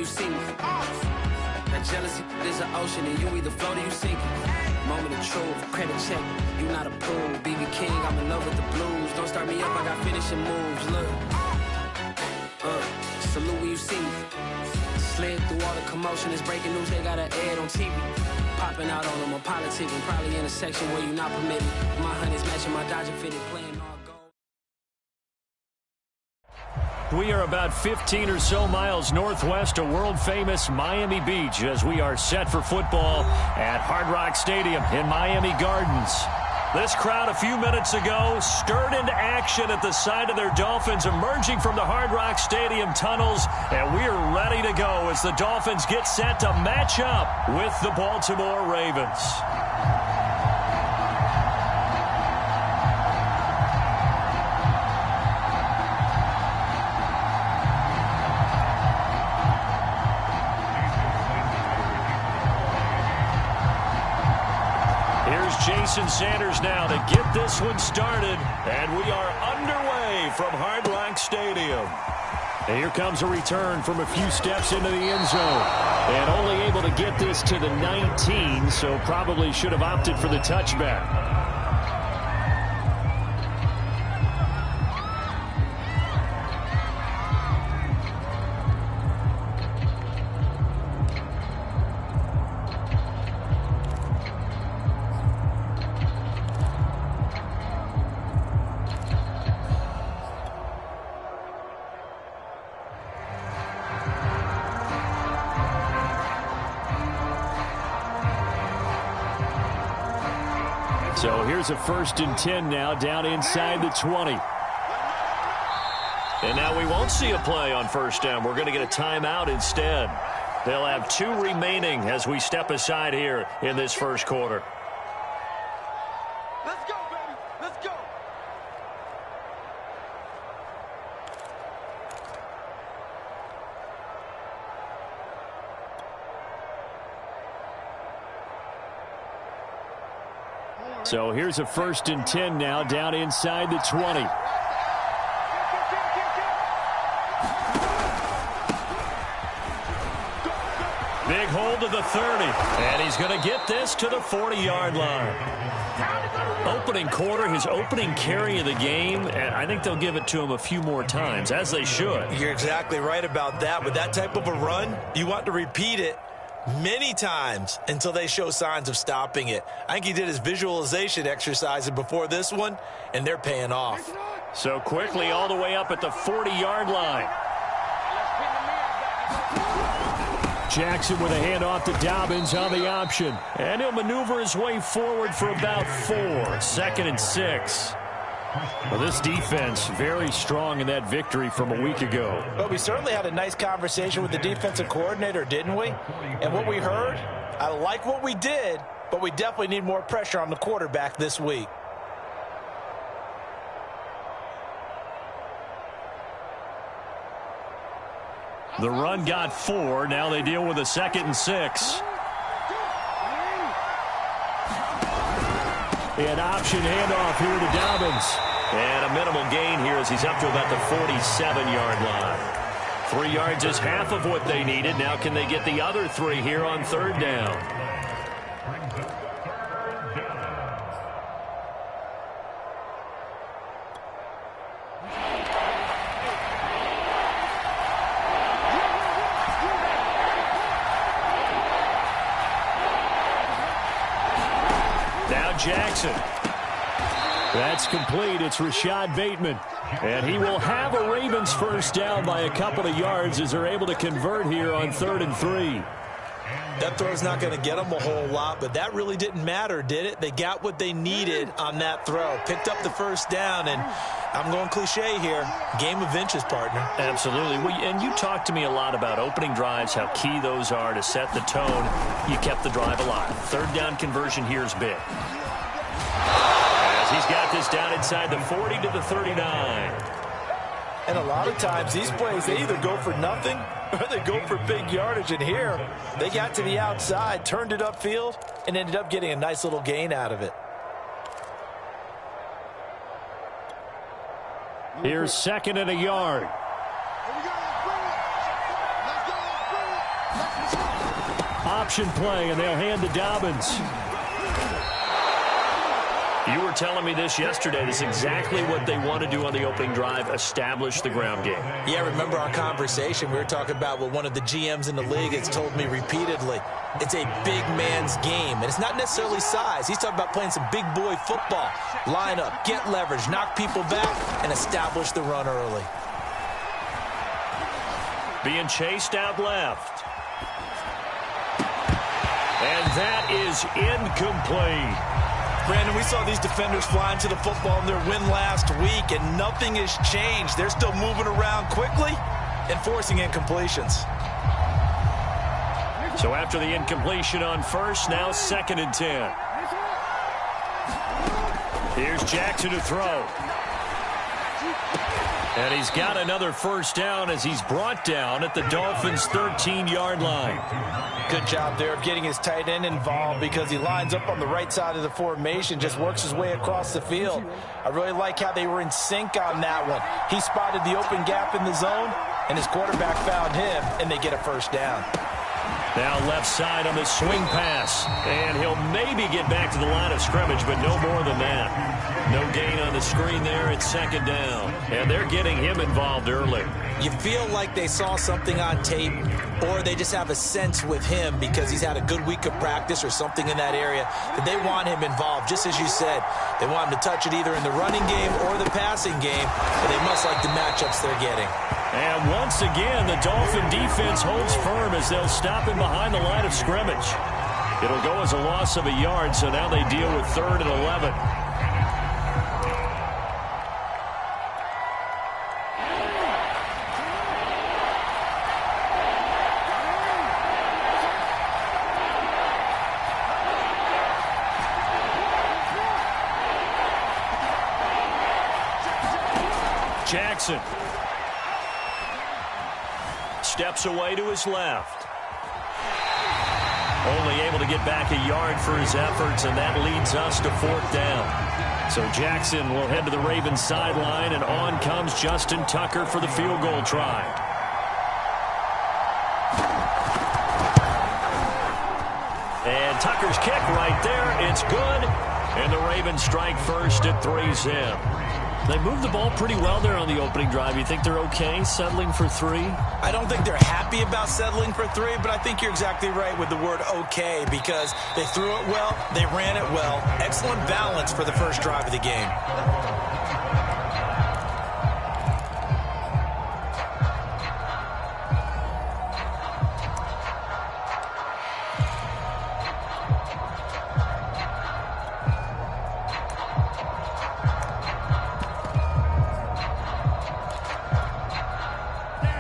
you see me. That jealousy is an ocean, and you either float or you sink it. Moment of truth, credit check, you not approved. BB King, I'm in love with the blues. Don't start me up, I got finishing moves. Look, salute when you see me. Slid through all the commotion, it's breaking news, they got an ad on TV. Popping out on them, I'm politicking, probably in a section where you not permitted. My honey's matching my Dodger fitted, playing all gold. We are about 15 or so miles northwest of world-famous Miami Beach as we are set for football at Hard Rock Stadium in Miami Gardens. This crowd a few minutes ago stirred into action at the side of their Dolphins emerging from the Hard Rock Stadium tunnels, and we are ready to go as the Dolphins get set to match up with the Baltimore Ravens. Jason Sanders now to get this one started, and we are underway from Hard Rock Stadium. And here comes a return from a few steps into the end zone, and only able to get this to the 19, so probably should have opted for the touchback. So here's a 1st and 10 now down inside the 20. And now we won't see a play on 1st down. We're going to get a timeout instead. They'll have 2 remaining as we step aside here in this first quarter. Let's go, baby. Let's go. So here's a 1st and 10 now down inside the 20. Big hold to the 30. And he's going to get this to the 40-yard line. Opening quarter, his opening carry of the game, and I think they'll give it to him a few more times, as they should. You're exactly right about that. With that type of a run, you want to repeat it many times until they show signs of stopping it. I think he did his visualization exercises before this one, and they're paying off. So quickly all the way up at the 40-yard line. Jackson with a handoff to Dobbins on the option. And he'll maneuver his way forward for about 4. 2nd and 6. Well, this defense very strong in that victory from a week ago. Well, we certainly had a nice conversation with the defensive coordinator, didn't we? And what we heard, I like what we did, but we definitely need more pressure on the quarterback this week. The run got 4. Now they deal with a 2nd and 6. An option handoff here to Dobbins. And a minimal gain here as he's up to about the 47-yard line. 3 yards is half of what they needed. Now can they get the other 3 here on 3rd down? Jackson. That's complete. It's Rashad Bateman. And he will have a Ravens 1st down by a couple of yards as they're able to convert here on 3rd and 3. That throw's not going to get them a whole lot, but that really didn't matter, did it? They got what they needed on that throw. Picked up the 1st down, and I'm going cliche here. Game of inches, partner. Absolutely. And you talked to me a lot about opening drives, how key those are to set the tone. You kept the drive alive. 3rd down conversion here is big. As he's got this down inside the 40 to the 39. And a lot of times these plays, they either go for nothing or they go for big yardage. And here, they got to the outside, turned it upfield, and ended up getting a nice little gain out of it. Here's 2nd and a yard. Option play, and they'll hand to Dobbins. You were telling me this yesterday. This is exactly what they want to do on the opening drive, establish the ground game. Yeah, remember our conversation. We were talking about what one of the GMs in the league has told me repeatedly. It's a big man's game, and it's not necessarily size. He's talking about playing some big boy football. Line up, get leverage, knock people back, and establish the run early. Being chased out left. And that is incomplete. Brandon, we saw these defenders flying to the football in their win last week, and nothing has changed. They're still moving around quickly and forcing incompletions. So after the incompletion on first, now 2nd and 10. Here's Jackson to throw. And he's got another first down as he's brought down at the Dolphins' 13-yard line. Good job there of getting his tight end involved because he lines up on the right side of the formation, just works his way across the field. I really like how they were in sync on that one. He spotted the open gap in the zone, and his quarterback found him, and they get a first down. Now left side on the swing pass, and he'll maybe get back to the line of scrimmage, but no more than that. No gain on the screen there. It's 2nd down, and they're getting him involved early. You feel like they saw something on tape, or they just have a sense with him because he's had a good week of practice or something in that area that they want him involved. Just as you said, they want him to touch it either in the running game or the passing game, but they must like the matchups they're getting. And once again, the Dolphin defense holds firm as they'll stop him behind the line of scrimmage. It'll go as a loss of a yard, so now they deal with 3rd and 11. Jackson steps away to his left. Only able to get back a yard for his efforts, and that leads us to 4th down. So Jackson will head to the Ravens sideline, and on comes Justin Tucker for the field goal try. And Tucker's kick right there. It's good. And the Ravens strike first at 3-zip. They moved the ball pretty well there on the opening drive. You think they're okay settling for 3? I don't think they're happy about settling for 3, but I think you're exactly right with the word okay because they threw it well, they ran it well. Excellent balance for the first drive of the game.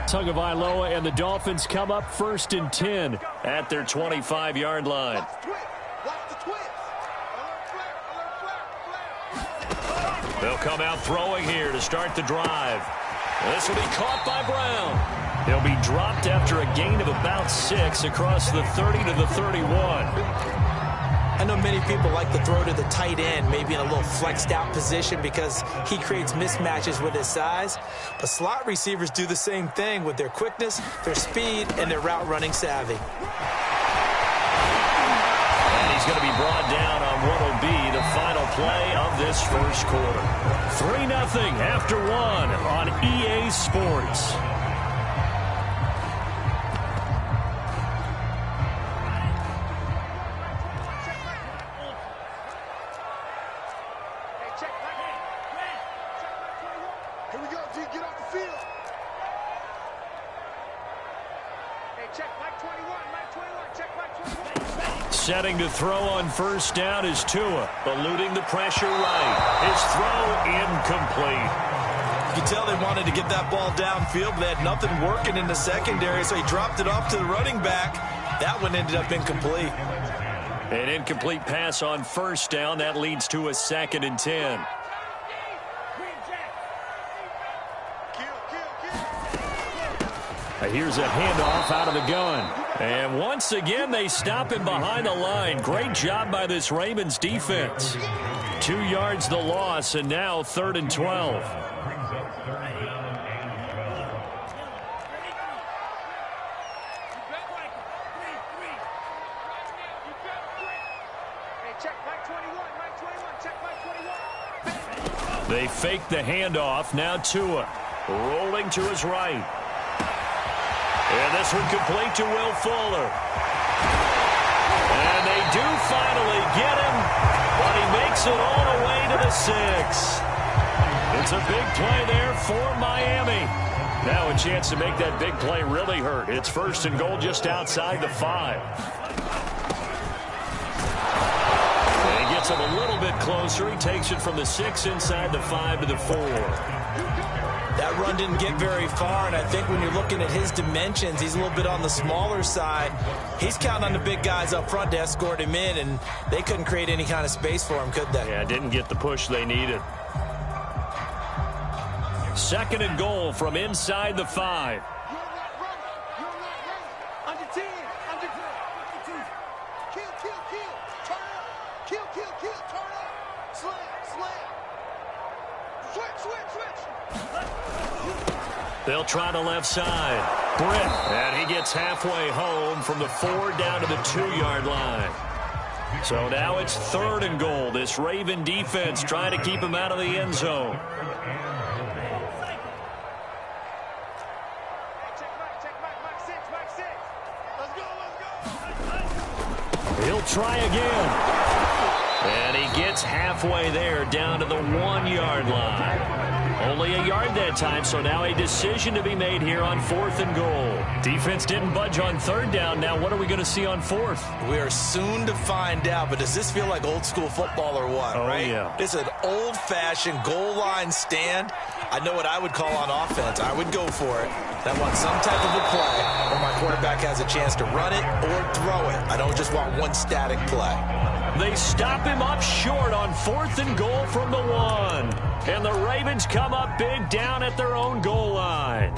Tagovailoa and the Dolphins come up 1st and 10 at their 25-yard line. They'll come out throwing here to start the drive. This will be caught by Brown. He'll be dropped after a gain of about 6 across the 30 to the 31. I know many people like to throw to the tight end, maybe in a little flexed out position because he creates mismatches with his size. But slot receivers do the same thing with their quickness, their speed, and their route running savvy. And he's going to be brought down on what will be the final play of this first quarter. 3-0 after 1 on EA Sports. Setting to throw on first down is Tua, eluding the pressure right. His throw incomplete. You can tell they wanted to get that ball downfield, but they had nothing working in the secondary, so he dropped it off to the running back. That one ended up incomplete. An incomplete pass on first down. That leads to a 2nd and 10. Here's a handoff out of the gun. And once again, they stop him behind the line. Great job by this Ravens defense. 2 yards the loss, and now 3rd and 12. They fake the handoff. Now Tua rolling to his right. And this one complete to Will Fuller. And they do finally get him, but he makes it all the way to the 6. It's a big play there for Miami. Now a chance to make that big play really hurt. It's 1st and goal just outside the 5. And he gets him a little bit closer. He takes it from the 6 inside the 5 to the 4. That run didn't get very far, and I think when you're looking at his dimensions, he's a little bit on the smaller side. He's counting on the big guys up front to escort him in, and they couldn't create any kind of space for him, could they? Yeah, didn't get the push they needed. 2nd and goal from inside the 5. Under 10, under 10, kill, turn up, kill, turn up, slam, switch. They'll try the left side. Britt, and he gets halfway home from the 4 down to the 2-yard line. So now it's 3rd and goal. This Raven defense trying to keep him out of the end zone. He'll try again. And he gets halfway there down to the 1-yard line. Only a yard that time, so now a decision to be made here on 4th and goal. Defense didn't budge on 3rd down. Now what are we going to see on 4th? We are soon to find out, but does this feel like old school football or what, right? Yeah. It's an old-fashioned goal line stand. I know what I would call on offense. I would go for it. I want some type of a play where my quarterback has a chance to run it or throw it. I don't just want one static play. They stop him up short on 4th and goal from the 1. And the Ravens come up big down at their own goal line.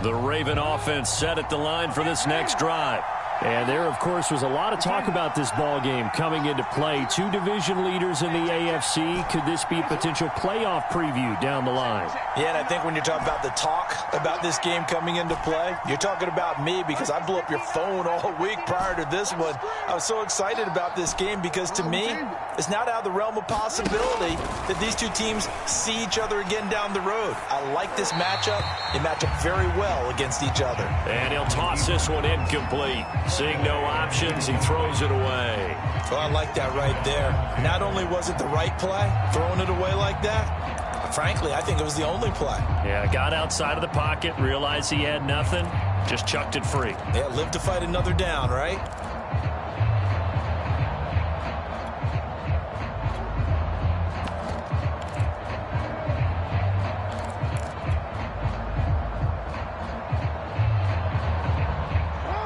The Raven offense set at the line for this next drive. And there, of course, was a lot of talk about this ball game coming into play. 2 division leaders in the AFC. Could this be a potential playoff preview down the line? Yeah, and I think when you're talking about the talk about this game coming into play, you're talking about me because I blew up your phone all week prior to this one. I was so excited about this game because, to me, it's not out of the realm of possibility that these two teams see each other again down the road. I like this matchup. They match up very well against each other. And he'll toss this one incomplete. Seeing no options, he throws it away. Well, I like that right there. Not only was it the right play, throwing it away like that, but frankly, I think it was the only play. Yeah, got outside of the pocket, realized he had nothing, just chucked it free. Yeah, live to fight another down, right?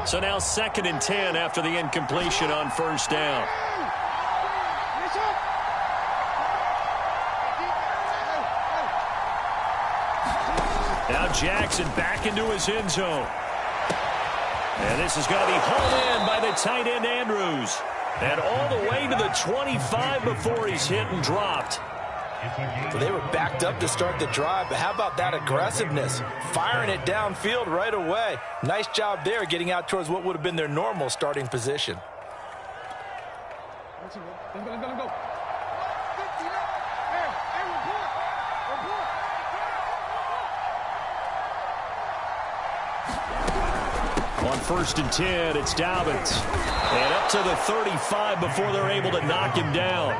So now 2nd and 10 after the incompletion on 1st down. Now Jackson back into his end zone. And this is going to be hauled in by the tight end Andrews. And all the way to the 25 before he's hit and dropped. So they were backed up to start the drive, but how about that aggressiveness? Firing it downfield right away. Nice job there getting out towards what would have been their normal starting position. On 1st and 10, it's Dobbins. And up to the 35 before they're able to knock him down.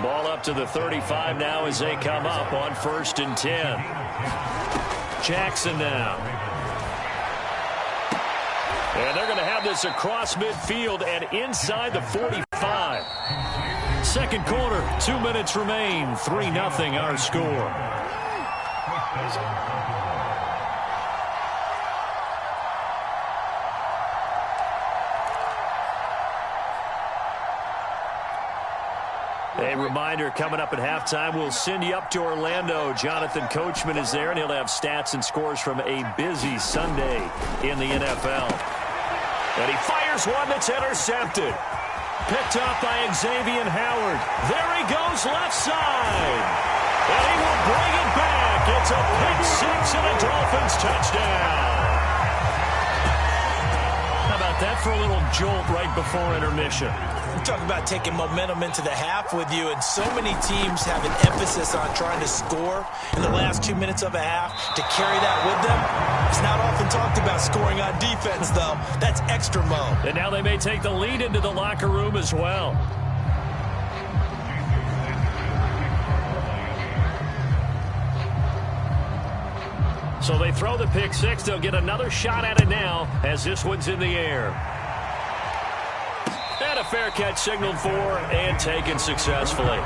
Ball up to the 35 now as they come up on 1st and 10. Jackson now. And they're going to have this across midfield and inside the 45. 2nd quarter, 2 minutes remain. 3-0 our score. A reminder, coming up at halftime, we'll send you up to Orlando. Jonathan Coachman is there, and he'll have stats and scores from a busy Sunday in the NFL. And he fires one that's intercepted. Picked up by Xavier Howard. There he goes, left side. And he will bring it back. It's It's a pick six and a Dolphins touchdown. How about that for a little jolt right before intermission? You talk about taking momentum into the half with you, and so many teams have an emphasis on trying to score in the last 2 minutes of a half. To carry that with them, it's not often talked about scoring on defense, though. That's extra mode. And now they may take the lead into the locker room as well. So they throw the pick six. They'll get another shot at it now as this one's in the air. And a fair catch signaled for and taken successfully.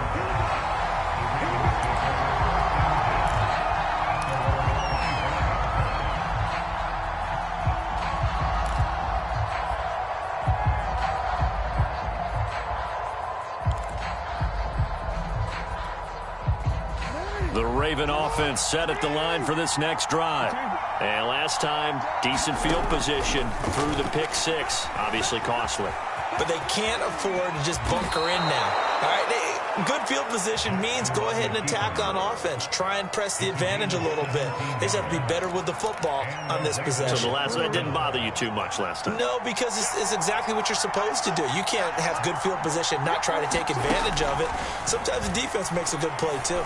The Raven offense set at the line for this next drive. And last time, decent field position through the pick six. Obviously costly. But they can't afford to just bunker in now. All right, good field position means go ahead and attack on offense. Try and press the advantage a little bit. They just have to be better with the football on this possession. So that didn't bother you too much last time? No, because it's exactly what you're supposed to do. You can't have good field position, not try to take advantage of it. Sometimes the defense makes a good play, too.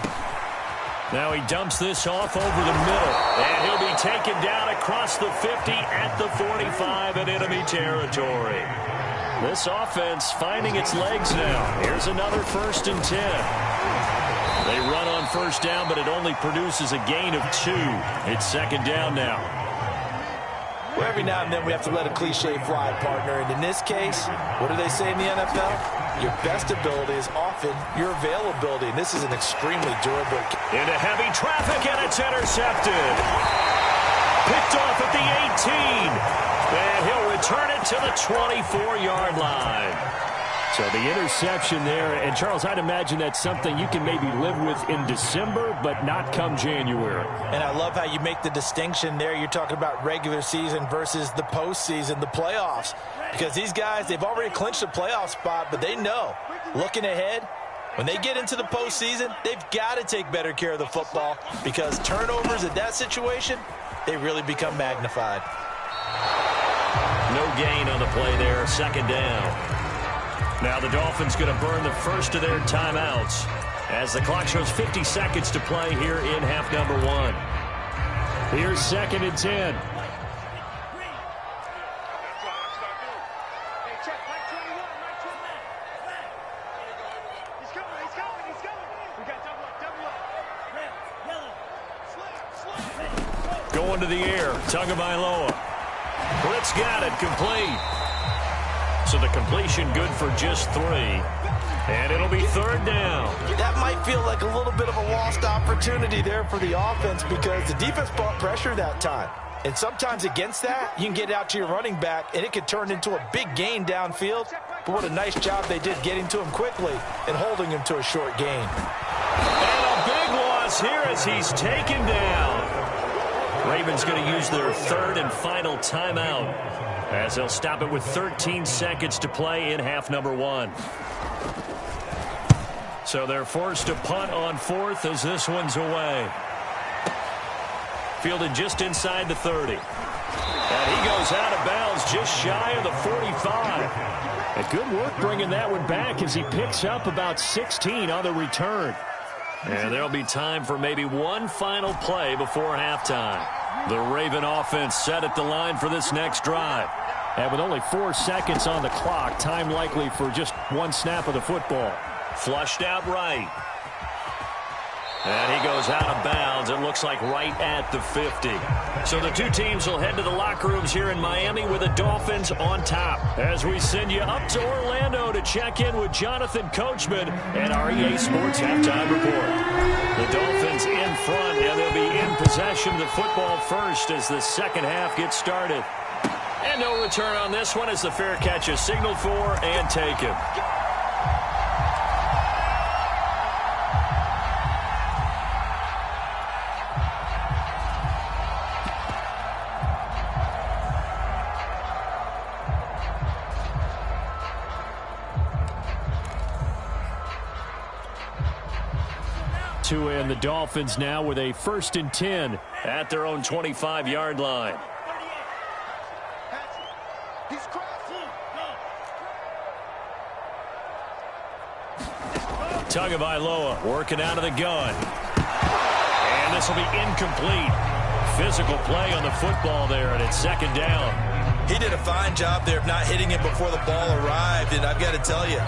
Now he dumps this off over the middle. And he'll be taken down across the 50 at the 45 in enemy territory. This offense finding its legs now. Here's another 1st and 10. They run on first down, but it only produces a gain of 2. It's 2nd down now. Well, every now and then we have to let a cliche fly, partner. And in this case, what do they say in the NFL? Your best ability is often your availability. And this is an extremely durable. Into heavy traffic, and it's intercepted. Picked off at the 18. And he'll return it to the 24-yard line. So the interception there. And, Charles, I'd imagine that's something you can maybe live with in December, but not come January. And I love how you make the distinction there. You're talking about regular season versus the postseason, the playoffs. Because these guys, they've already clinched a playoff spot, but they know, looking ahead, when they get into the postseason, they've got to take better care of the football because turnovers in that situation, they really become magnified. No gain on the play there, 2nd down. Now the Dolphins going to burn the first of their timeouts as the clock shows 50 seconds to play here in half number 1. Here's 2nd and 10. Going to the air, Tagovailoa. Britt's got it, complete. So the completion good for just 3. And it'll be 3rd down. That might feel like a little bit of a lost opportunity there for the offense because the defense brought pressure that time. And sometimes against that, you can get out to your running back, and it could turn into a big gain downfield. But what a nice job they did getting to him quickly and holding him to a short gain. And a big loss here as he's taken down. Ravens going to use their 3rd and final timeout as they'll stop it with 13 seconds to play in half number 1. So they're forced to punt on 4th as this one's away. Fielded just inside the 30. And he goes out of bounds just shy of the 45. A good work bringing that one back as he picks up about 16 on the return. And there'll be time for maybe one final play before halftime. The Raven offense set at the line for this next drive. And with only 4 seconds on the clock, time likely for just one snap of the football. Flushed out right. And he goes out of bounds, it looks like right at the 50. So the two teams will head to the locker rooms here in Miami with the Dolphins on top. As we send you up to Orlando to check in with Jonathan Coachman and our EA Sports Halftime Report. The Dolphins in front, and they'll be in possession of the football first as the second half gets started. And no return on this one as the fair catch is signaled for and taken. Tua and the Dolphins now with a 1st and 10 at their own 25-yard line. Tagovailoa working out of the gun. And this will be incomplete. Physical play on the football there, and it's 2nd down. He did a fine job there of not hitting it before the ball arrived, and I've got to tell you,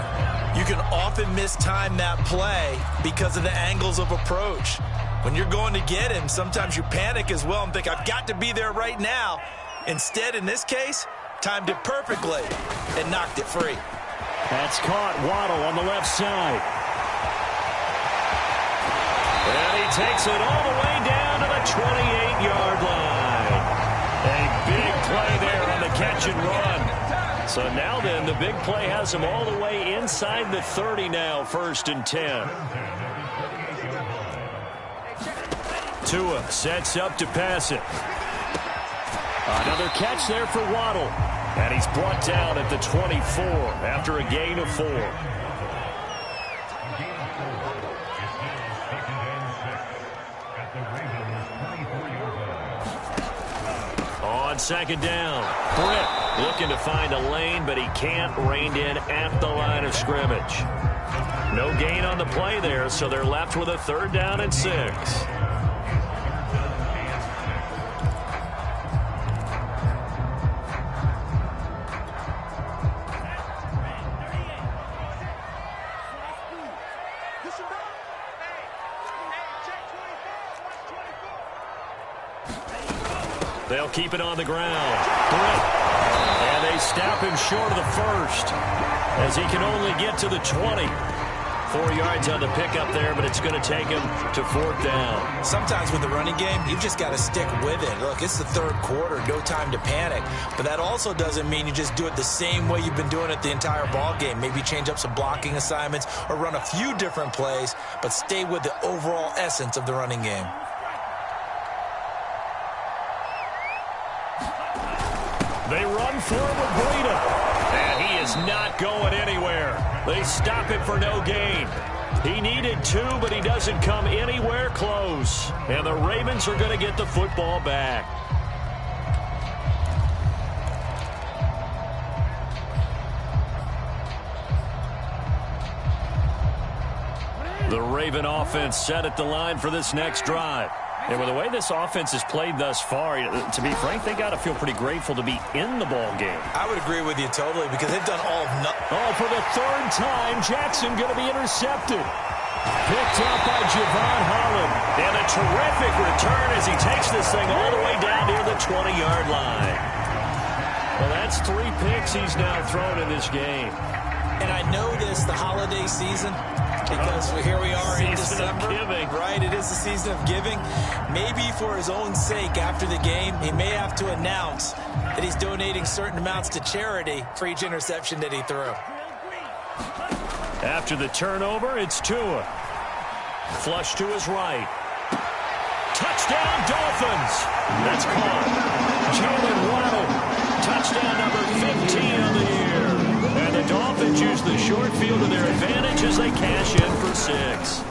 you can often mistime that play because of the angles of approach. When you're going to get him, sometimes you panic as well and think, I've got to be there right now. Instead, in this case, timed it perfectly and knocked it free. That's caught. Waddle on the left side. And he takes it all the way down to the 28-yard line. A big play there on the catch and run. So now then, the big play has him all the way inside the 30 now, 1st and 10. Tua sets up to pass it. Another catch there for Waddle. And he's brought down at the 24 after a gain of 4. On 2nd down, Britt looking to find a lane, but he can't. Reined in at the line of scrimmage. No gain on the play there, so they're left with a 3rd down and 6. They'll keep it on the ground. Britt. And they snap him short of the 1st as he can only get to the 20. 4 yards on the pickup there, but it's going to take him to 4th down. Sometimes with the running game, you've just got to stick with it. Look, it's the 3rd quarter, no time to panic. But that also doesn't mean you just do it the same way you've been doing it the entire ball game. Maybe change up some blocking assignments or run a few different plays, but stay with the overall essence of the running game. They run for him with Breida. And he is not going anywhere. They stop him for no gain. He needed 2, but he doesn't come anywhere close. And the Ravens are going to get the football back. The Raven offense set at the line for this next drive. And with the way this offense has played thus far, to be frank, they got to feel pretty grateful to be in the ball game. I would agree with you totally because they've done all of nothing. Oh, for the 3rd time, Jackson going to be intercepted. Picked up by Javon Holland. And a terrific return as he takes this thing all the way down near the 20-yard line. Well, that's 3 picks he's now thrown in this game. And I know this, the holiday season, because here we are in December, right? It is the season of giving. Maybe for his own sake, after the game, he may have to announce that he's donating certain amounts to charity for each interception that he threw. After the turnover, it's Tua. Flush to his right. Touchdown, Dolphins! That's caught. Jalen Waddle. Touchdown number 15 on the year. And the Dolphins use the short field to their advantage as they cash in for 6.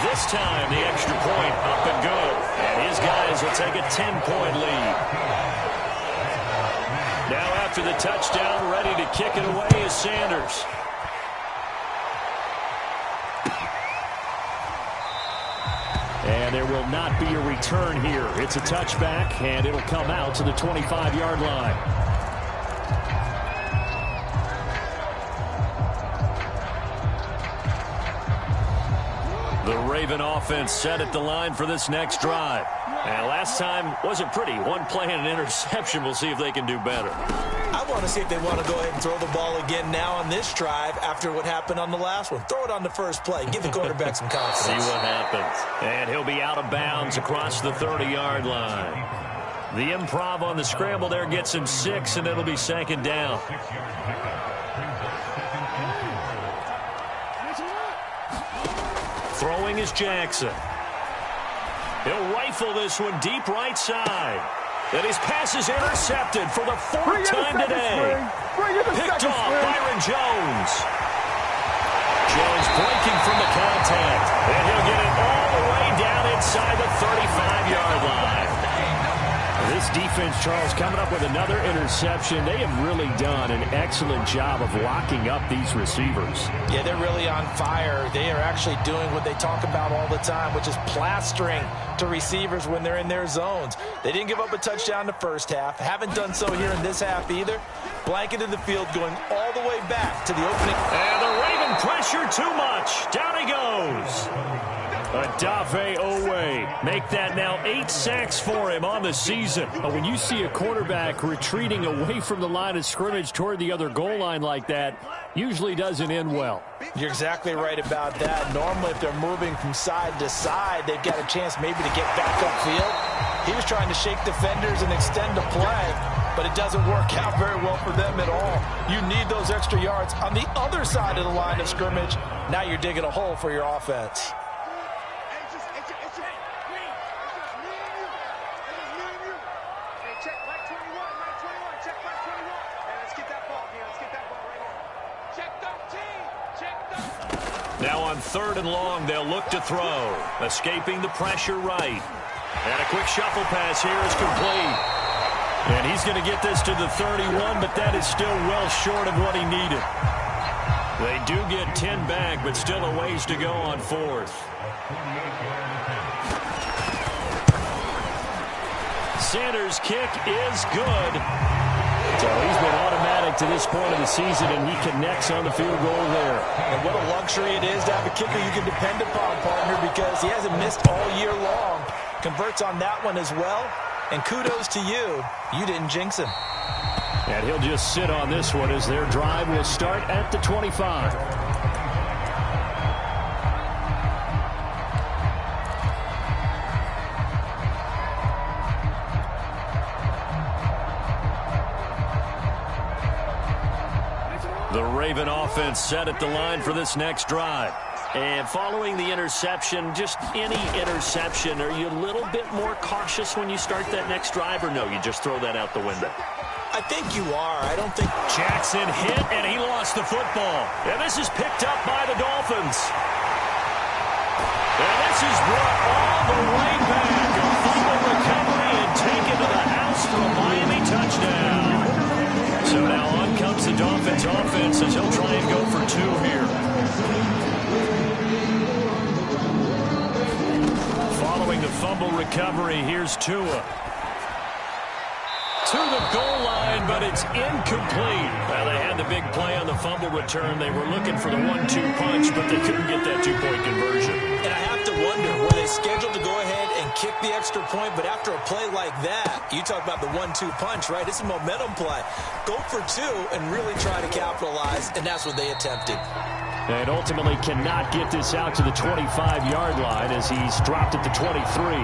This time, the extra point up and good. And his guys will take a 10-point lead. Now after the touchdown, ready to kick it away is Sanders. And there will not be a return here. It's a touchback, and it'll come out to the 25-yard line. The Raven offense set at the line for this next drive. And last time wasn't pretty. One play and an interception. We'll see if they can do better. I want to see if they want to go ahead and throw the ball again now on this drive after what happened on the last one. Throw it on the first play. Give the quarterback some confidence. See what happens. And he'll be out of bounds across the 30-yard line. The improv on the scramble there gets him 6, and it'll be 2nd down. Throwing is Jackson. He'll rifle this one deep right side. And his pass is intercepted for the 4th time today. Picked off Byron Jones. Jones breaking from the contact. And he'll offense, Charles, coming up with another interception. They have really done an excellent job of locking up these receivers. Yeah, they're really on fire. They are actually doing what they talk about all the time, which is plastering to receivers when they're in their zones. They didn't give up a touchdown in the first half. Haven't done so here in this half either. Blanketed the field, going all the way back to the opening. And the Raven pressure too much. Down he goes. Bossdawg817's make that now 8 sacks for him on the season. But when you see a quarterback retreating away from the line of scrimmage toward the other goal line like that, usually doesn't end well. You're exactly right about that. Normally, if they're moving from side to side, they've got a chance maybe to get back upfield. He was trying to shake defenders and extend the play, but it doesn't work out very well for them at all. You need those extra yards on the other side of the line of scrimmage. Now you're digging a hole for your offense. Now on 3rd and long, they'll look to throw. Escaping the pressure right. And a quick shuffle pass here is complete. And he's going to get this to the 31, but that is still well short of what he needed. They do get 10 back, but still a ways to go on 4th. Sanders' kick is good. So he's been automatic to this point of the season, and he connects on the field goal there. And what a luxury it is to have a kicker you can depend upon, partner, because he hasn't missed all year long. Converts on that one as well. And kudos to you. You didn't jinx him. And he'll just sit on this one as their drive will start at the 25. The Raven offense set at the line for this next drive. And following the interception, just any interception, are you a little bit more cautious when you start that next drive, or no, you just throw that out the window? I think you are. I don't think... Jackson hit, and he lost the football. And this is picked up by the Dolphins. And this is brought all the way back. A fumble recovery and taken to the house for a Miami touchdown. So now on comes the Dolphins offense as he'll try and go for 2 here. Following the fumble recovery, here's Tua. To the goal line, but it's incomplete. Well, they had the big play on the fumble return. They were looking for the 1-2 punch, but they couldn't get that 2-point conversion. And I have to wonder, were they scheduled to go ahead and kick the extra point? But after a play like that, you talk about the 1-2 punch, right? It's a momentum play. Go for 2 and really try to capitalize, and that's what they attempted. And ultimately cannot get this out to the 25-yard line as he's dropped at the 23.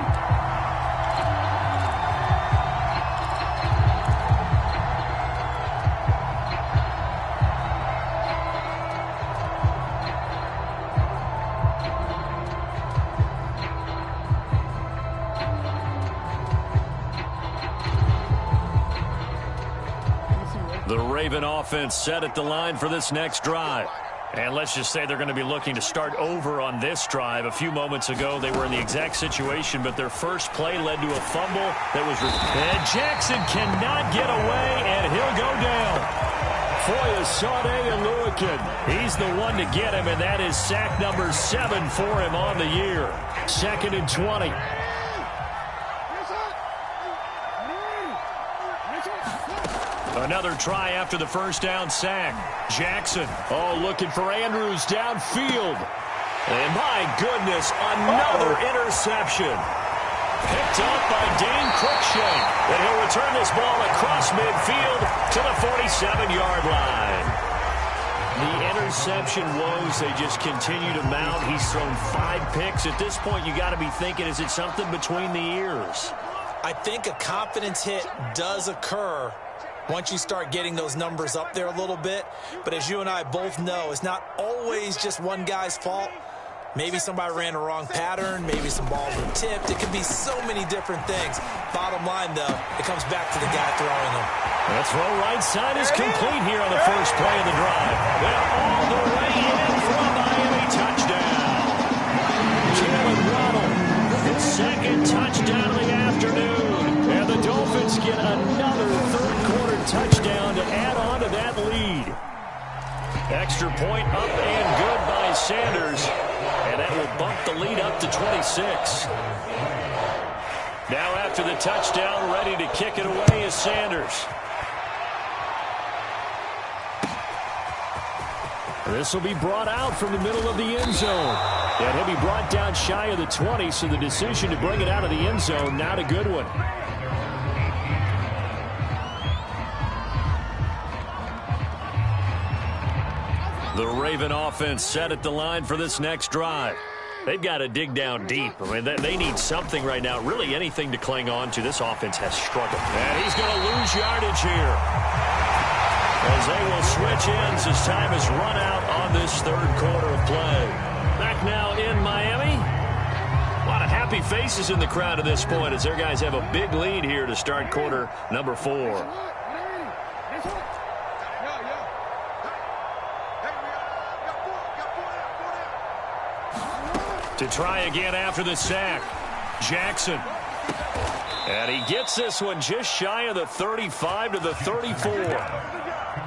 The Raven offense set at the line for this next drive. And let's just say they're going to be looking to start over on this drive. A few moments ago, they were in the exact situation, but their first play led to a fumble that was... And Jackson cannot get away, and he'll go down. Foyesade Aluakin. He's the one to get him, and that is sack number 7 for him on the year. 2nd and 20. Another try after the first down sack. Jackson, looking for Andrews downfield. And my goodness, another interception. Picked up by Dane Cruikshank. And he'll return this ball across midfield to the 47-yard line. The interception woes, they just continue to mount. He's thrown 5 picks. At this point, you got to be thinking, is it something between the ears? I think a confidence hit does occur once you start getting those numbers up there a little bit. But as you and I both know, it's not always just one guy's fault. Maybe somebody ran a wrong pattern. Maybe some balls were tipped. It could be so many different things. Bottom line, though, it comes back to the guy throwing them. That throw right side is complete here on the first play of the drive. Well, all the way in for a Miami touchdown. Jalen Waddle, his 2nd touchdown of the afternoon. And the Dolphins get another third-quarter touchdown to add on to that lead. Extra point up and good by Sanders. And that will bump the lead up to 26. Now after the touchdown, ready to kick it away is Sanders. This will be brought out from the middle of the end zone. And he'll be brought down shy of the 20, so the decision to bring it out of the end zone, not a good one. The Raven offense set at the line for this next drive. They've got to dig down deep. I mean, they need something right now, really anything to cling on to. This offense has struggled. And he's going to lose yardage here, as they will switch ends as time has run out on this third quarter of play. Back now in Miami. A lot of happy faces in the crowd at this point as their guys have a big lead here to start quarter number 4. To try again after the sack, Jackson. And he gets this one just shy of the 35 to the 34.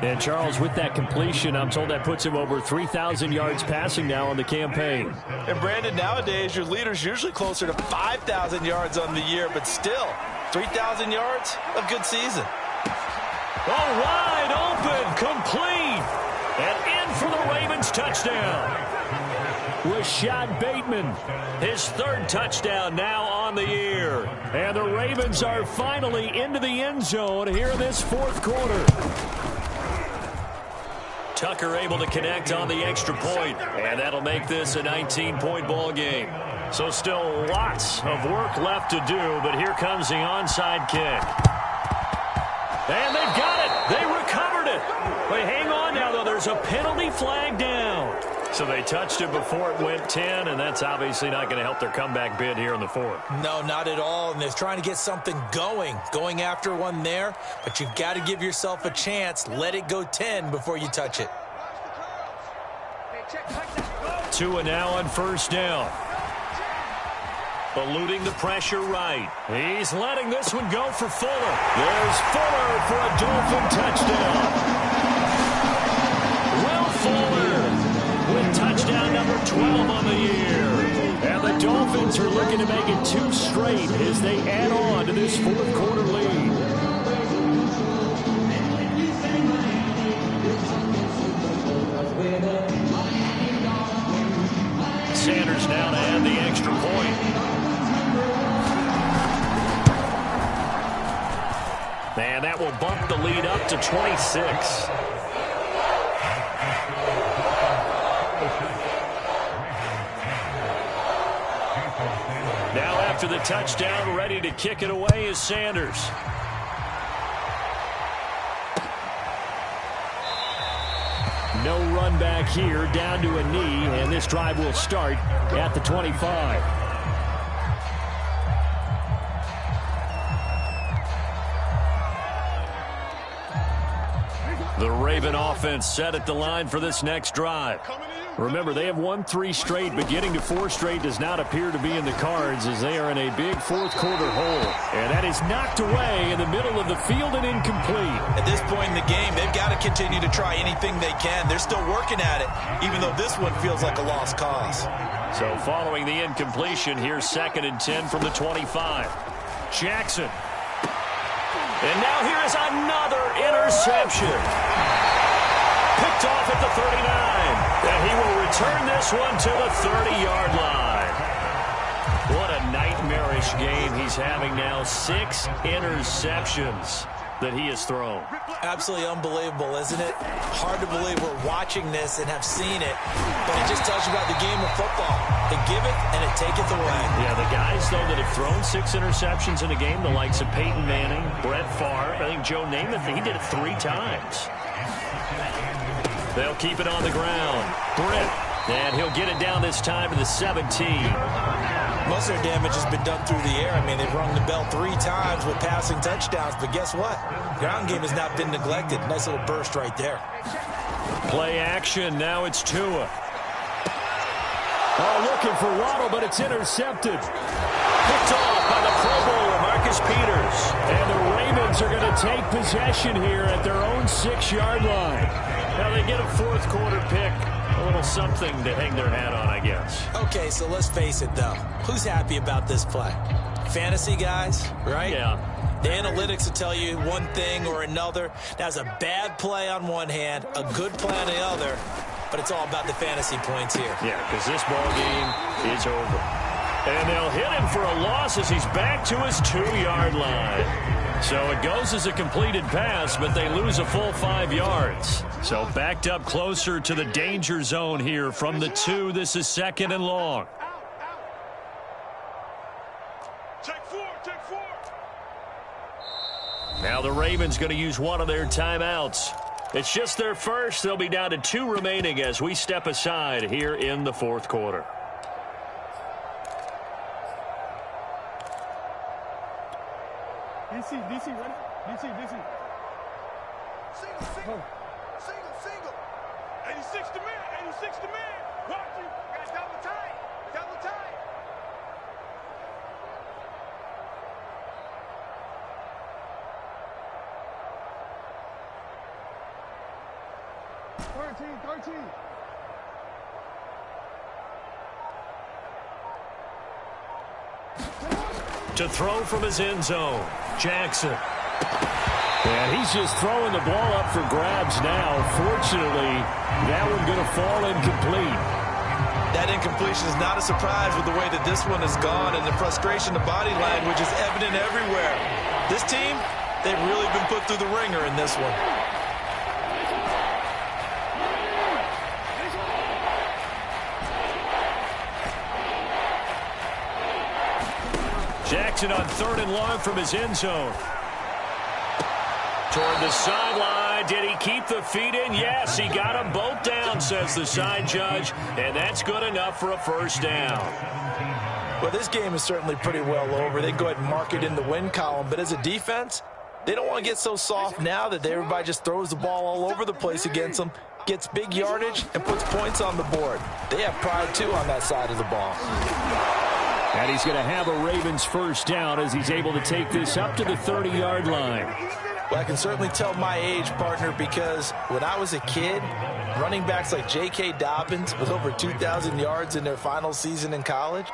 And Charles, with that completion, I'm told that puts him over 3,000 yards passing now on the campaign. And Brandon, nowadays your leader's usually closer to 5,000 yards on the year, but still, 3,000 yards, a good season. Oh, wide open, complete, and in for the Ravens touchdown. Rashad Bateman, his third touchdown now on the year. And the Ravens are finally into the end zone here in this fourth quarter. Tucker able to connect on the extra point, and that'll make this a 19-point ball game. So still lots of work left to do, but here comes the onside kick. And they've got it. They recovered it. But hang on now, though. There's a penalty flag down. So they touched it before it went 10, and that's obviously not going to help their comeback bid here in the fourth. No, not at all, and they're trying to get something going after one there, but you've got to give yourself a chance. Let it go 10 before you touch it. Tua now on first down. Eluding the pressure right. He's letting this one go for Fuller. There's Fuller for a Dolphin touchdown. Will Fuller with touchdown number 12 on the year. And the Dolphins are looking to make it 2 straight as they add on to this fourth quarter lead. Sanders now to add the extra point. And that will bump the lead up to 26. Now after the touchdown, ready to kick it away is Sanders. No run back here, down to a knee, and this drive will start at the 25. The Raven offense set at the line for this next drive. Remember, they have won 3 straight, but getting to 4 straight does not appear to be in the cards as they are in a big fourth quarter hole. And that is knocked away in the middle of the field and incomplete. At this point in the game, they've got to continue to try anything they can. They're still working at it, even though this one feels like a lost cause. So following the incompletion, here's 2nd and 10 from the 25. Jackson. And now here is another interception. Picked off at the 39. And he will return this one to the 30-yard line. What a nightmarish game he's having now. 6 interceptions that he has thrown. Absolutely unbelievable, isn't it? Hard to believe we're watching this and have seen it, but it just tells you about the game of football. It giveth and it taketh away. Yeah, the guys, though, that have thrown 6 interceptions in a game, the likes of Peyton Manning, Brett Favre, I think Joe Namath, he did it 3 times. They'll keep it on the ground. Britt, and he'll get it down this time to the 17. Most of their damage has been done through the air. I mean, they've rung the bell 3 times with passing touchdowns, but guess what? Ground game has not been neglected. Nice little burst right there. Play action. Now it's Tua. Oh, looking for Waddle, but it's intercepted. Picked off by the Pro Bowler, is Peters. And the Ravens are going to take possession here at their own 6-yard line. Now they get a fourth quarter pick. A little something to hang their hat on, I guess. Okay, so let's face it, though. Who's happy about this play? Fantasy guys, right? Yeah. The analytics will tell you one thing or another. That's a bad play on one hand, a good play on the other, but it's all about the fantasy points here. Yeah, because this ball game is over. And they'll hit him for a loss as he's back to his 2-yard line. So it goes as a completed pass, but they lose a full 5 yards. So backed up closer to the danger zone here from the 2. This is 2nd and long. Take four. Now the Ravens going to use one of their timeouts. It's just their first. They'll be down to 2 remaining as we step aside here in the fourth quarter. DC, ready? DC. Single. 86 to man. Watch it. Got double tight. Thirteen. To throw from his end zone, Jackson. And he's just throwing the ball up for grabs now. Fortunately, that one going to fall incomplete. That incompletion is not a surprise with the way that this one has gone, and the frustration, the body language is evident everywhere. This team, they've really been put through the ringer in this one. Jackson on 3rd and long from his end zone. Toward the sideline. Did he keep the feet in? Yes, he got them both down, says the side judge. And that's good enough for a first down. Well, this game is certainly pretty well over. They go ahead and mark it in the win column. But as a defense, they don't want to get so soft now that everybody just throws the ball all over the place against them, gets big yardage, and puts points on the board. They have pride, too, on that side of the ball. And he's going to have a Ravens first down as he's able to take this up to the 30-yard line. Well, I can certainly tell my age, partner, because when I was a kid, running backs like J.K. Dobbins with over 2,000 yards in their final season in college,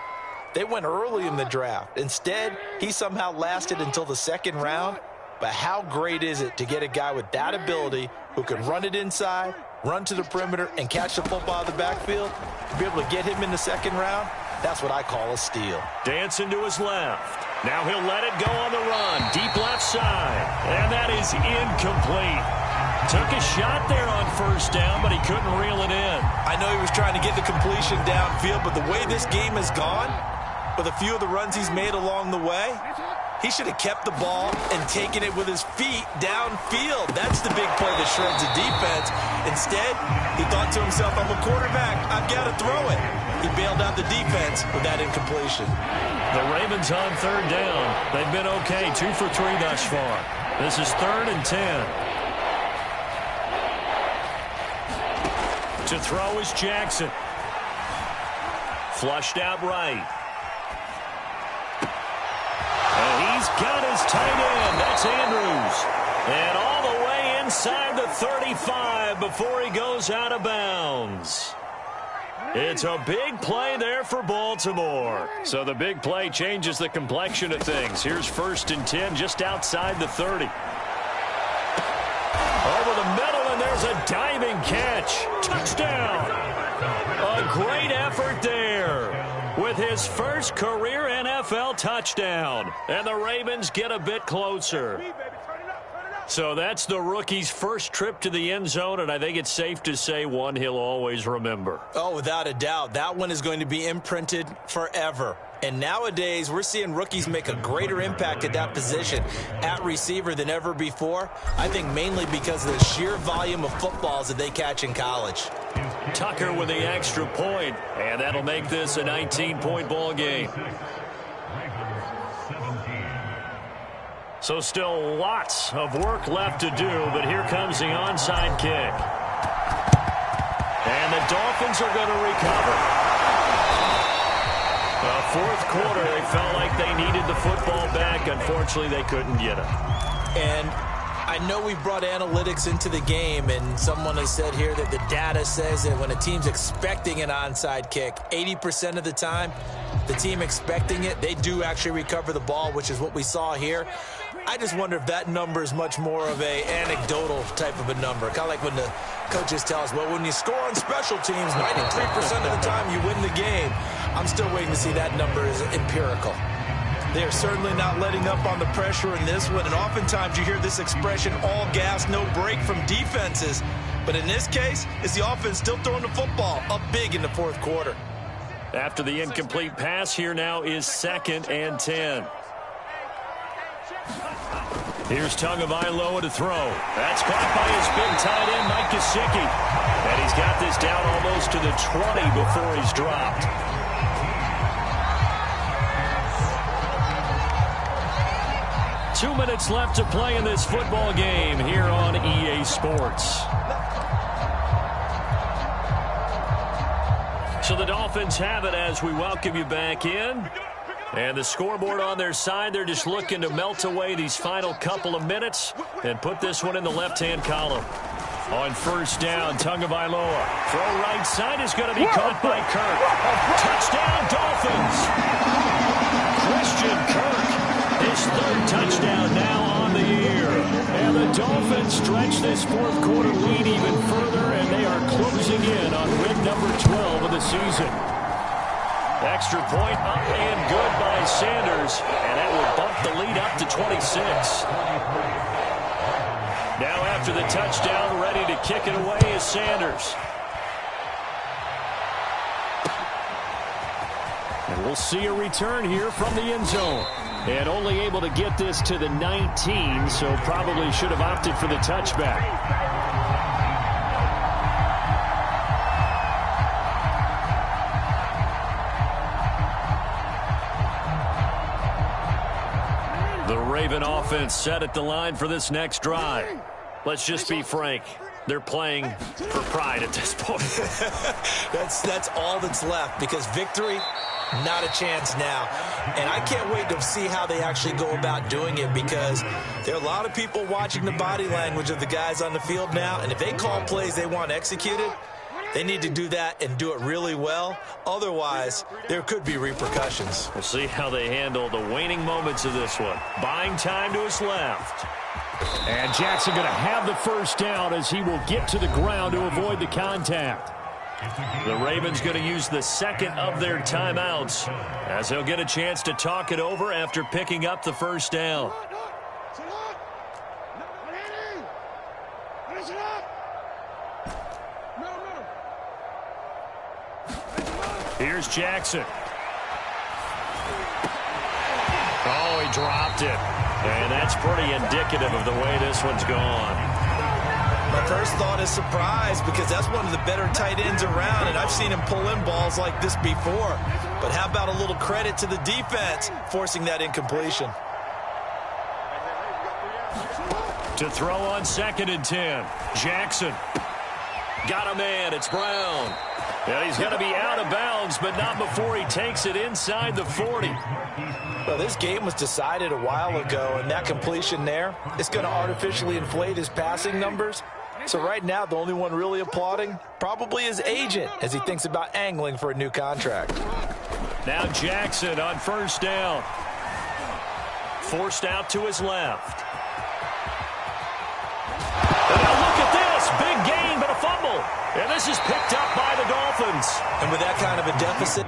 they went early in the draft. Instead, he somehow lasted until the 2nd round. But how great is it to get a guy with that ability who can run it inside, run to the perimeter, and catch the football out of the backfield? To be able to get him in the 2nd round, that's what I call a steal. Dancing to his left. Now he'll let it go on the run. Deep left side. And that is incomplete. Took a shot there on first down, but he couldn't reel it in. I know he was trying to get the completion downfield, but the way this game has gone, with a few of the runs he's made along the way, he should have kept the ball and taken it with his feet downfield. That's the big play that shreds the defense. Instead, he thought to himself, I'm a quarterback. I've got to throw it. He bailed out the defense with that incompletion. The Ravens on 3rd down. They've been okay, 2 for 3 thus far. This is 3rd and 10. To throw is Jackson. Flushed out right. And he's got his tight end. That's Andrews. And all the way inside the 35 before he goes out of bounds. It's a big play there for Baltimore. So the big play changes the complexion of things. Here's 1st and 10 just outside the 30. Over the middle, and there's a diving catch. Touchdown. A great effort there with his first career NFL touchdown. And the Ravens get a bit closer. So that's the rookie's first trip to the end zone, and I think it's safe to say one he'll always remember. Oh, without a doubt. That one is going to be imprinted forever. And nowadays, we're seeing rookies make a greater impact at that position at receiver than ever before. I think mainly because of the sheer volume of footballs that they catch in college. Tucker with the extra point, and that'll make this a 19-point ball game. So still lots of work left to do, but here comes the onside kick. And the Dolphins are going to recover. A fourth quarter, they felt like they needed the football back. Unfortunately, they couldn't get it. And I know we brought analytics into the game, and someone has said here that the data says that when a team's expecting an onside kick, 80% of the time, the team expecting it, they do actually recover the ball, which is what we saw here. I just wonder if that number is much more of a anecdotal type of a number. Kind of like when the coaches tell us, well, when you score on special teams, 93% of the time you win the game. I'm still waiting to see that number is empirical. They're certainly not letting up on the pressure in this one, and oftentimes you hear this expression, all gas, no break from defenses. But in this case, it's the offense still throwing the football up big in the fourth quarter. After the incomplete pass, here now is 2nd and 10. Here's Tagovailoa to throw. That's caught by his big tight end, Mike Gesicki. And he's got this down almost to the 20 before he's dropped. Two minutes left to play in this football game here on EA Sports. So the Dolphins have it as we welcome you back in. And the scoreboard on their side, they're just looking to melt away these final couple of minutes and put this one in the left-hand column. On first down, Tagovailoa. Throw right side is going to be caught by Kirk. Touchdown, Dolphins. Christian Kirk, his third touchdown now on the year. And the Dolphins stretch this fourth quarter lead even further, and they are closing in on win number 12 of the season. Extra point up and good by Sanders, and that will bump the lead up to 26. Now after the touchdown, ready to kick it away is Sanders. And we'll see a return here from the end zone. And only able to get this to the 19, so probably should have opted for the touchback. The Raven offense set at the line for this next drive. Let's just be frank. They're playing for pride at this point. That's all that's left, because victory, not a chance now. And I can't wait to see how they actually go about doing it, because there are a lot of people watching the body language of the guys on the field now, and if they call plays they want executed, they need to do that and do it really well. Otherwise, there could be repercussions. We'll see how they handle the waning moments of this one. Buying time to his left. And Jackson going to have the first down as he will get to the ground to avoid the contact. The Ravens going to use the second of their timeouts as they'll get a chance to talk it over after picking up the first down. Here's Jackson. Oh, he dropped it. And that's pretty indicative of the way this one's gone. My first thought is surprise, because that's one of the better tight ends around, and I've seen him pull in balls like this before. But how about a little credit to the defense forcing that incompletion? To throw on 2nd and 10. Jackson. Got a man. It's Brown. And he's going to be out of bounds, but not before he takes it inside the 40. Well, this game was decided a while ago, and that completion there is going to artificially inflate his passing numbers. So right now, the only one really applauding probably his agent as he thinks about angling for a new contract. Now Jackson on first down. Forced out to his left. And now look at this. Big gain, but a fumble. And this is picked up by the Dolphins. And with that kind of a deficit,